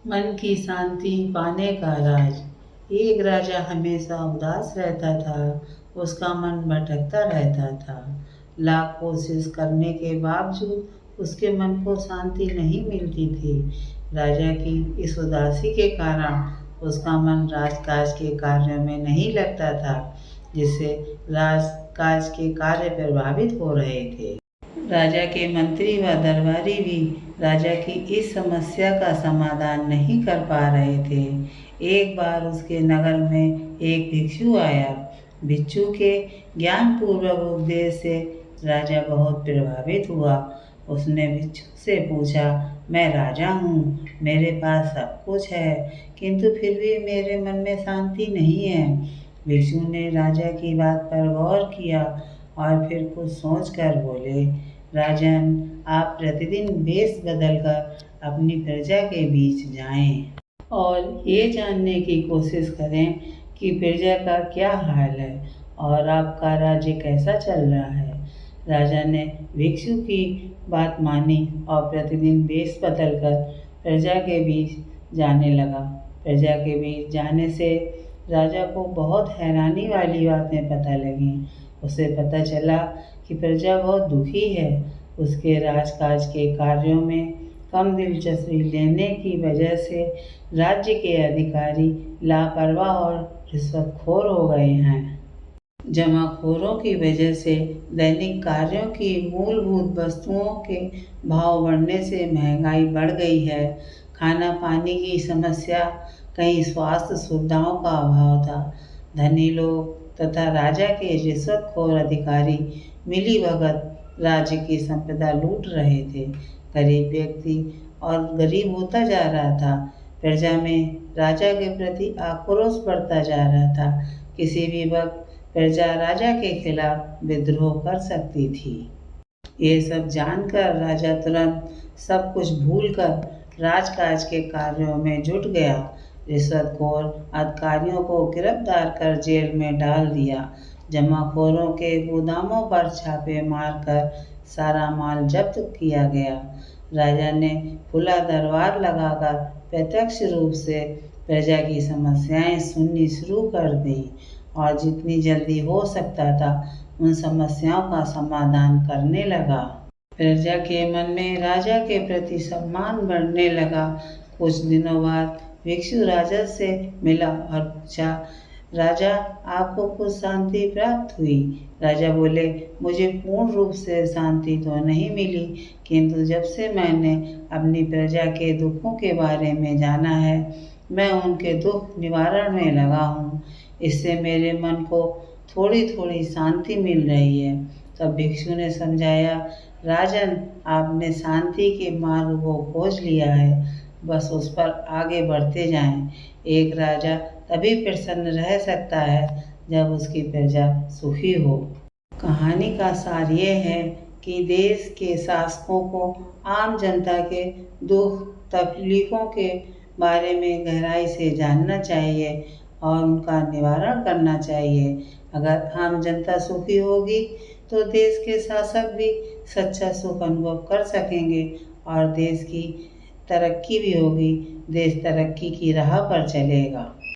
मन की शांति पाने का राज। एक राजा हमेशा उदास रहता था। उसका मन भटकता रहता था। लाख कोशिश करने के बावजूद उसके मन को शांति नहीं मिलती थी। राजा की इस उदासी के कारण उसका मन राजकाज के कार्यों में नहीं लगता था, जिससे राजकाज के कार्य प्रभावित हो रहे थे। राजा के मंत्री व दरबारी भी राजा की इस समस्या का समाधान नहीं कर पा रहे थे। एक बार उसके नगर में एक भिक्षु आया। भिक्षु के ज्ञानपूर्वक उपदेश से राजा बहुत प्रभावित हुआ। उसने भिक्षु से पूछा, मैं राजा हूँ, मेरे पास सब कुछ है, किंतु फिर भी मेरे मन में शांति नहीं है। भिक्षु ने राजा की बात पर गौर किया और फिर कुछ सोचकर बोले, राजन, आप प्रतिदिन वेश बदलकर अपनी प्रजा के बीच जाएं और ये जानने की कोशिश करें कि प्रजा का क्या हाल है और आपका राज्य कैसा चल रहा है। राजा ने भिक्षु की बात मानी और प्रतिदिन वेश बदलकर प्रजा के बीच जाने लगा। प्रजा के बीच जाने से राजा को बहुत हैरानी वाली बातें पता लगीं। उसे पता चला कि प्रजा बहुत दुखी है। उसके राजकाज के कार्यों में कम दिलचस्पी लेने की वजह से राज्य के अधिकारी लापरवाह और रिश्वतखोर हो गए हैं। जमाखोरों की वजह से दैनिक कार्यों की मूलभूत वस्तुओं के भाव बढ़ने से महंगाई बढ़ गई है। खाना पानी की समस्या, कहीं स्वास्थ्य सुविधाओं का अभाव था। धनी लोग तथा राजा के रिश्वतखोर अधिकारी मिलीभगत राज्य की संपदा लूट रहे थे। गरीब व्यक्ति और गरीब होता जा रहा था। प्रजा में राजा के प्रति आक्रोश बढ़ता जा रहा था। किसी भी वक्त प्रजा राजा के खिलाफ विद्रोह कर सकती थी। ये सब जानकर राजा तुरंत सब कुछ भूलकर राजकाज के कार्यों में जुट गया। रिश्वतखोर अधिकारियों को गिरफ्तार कर जेल में डाल दिया। जमाखोरों के गोदामों पर छापे मारकर सारा माल जब्त किया गया। राजा ने खुला दरबार लगाकर प्रत्यक्ष रूप से प्रजा की समस्याएं सुननी शुरू कर दी और जितनी जल्दी हो सकता था उन समस्याओं का समाधान करने लगा। प्रजा के मन में राजा के प्रति सम्मान बढ़ने लगा। कुछ दिनों बाद भिक्षु राजा से मिला और पूछा, राजा, आपको कुछ शांति प्राप्त हुई? राजा बोले, मुझे पूर्ण रूप से शांति तो नहीं मिली, किंतु जब से मैंने अपनी प्रजा के दुखों के बारे में जाना है, मैं उनके दुख निवारण में लगा हूँ। इससे मेरे मन को थोड़ी थोड़ी शांति मिल रही है। तब भिक्षु ने समझाया, राजन, आपने शांति के मार्ग को खोज लिया है, बस उस पर आगे बढ़ते जाएं। एक राजा तभी प्रसन्न रह सकता है जब उसकी प्रजा सुखी हो। कहानी का सार ये है कि देश के शासकों को आम जनता के दुख तकलीफ़ों के बारे में गहराई से जानना चाहिए और उनका निवारण करना चाहिए। अगर आम जनता सुखी होगी तो देश के शासक भी सच्चा सुख अनुभव कर सकेंगे और देश की तरक्की भी होगी। देश तरक्की की राह पर चलेगा।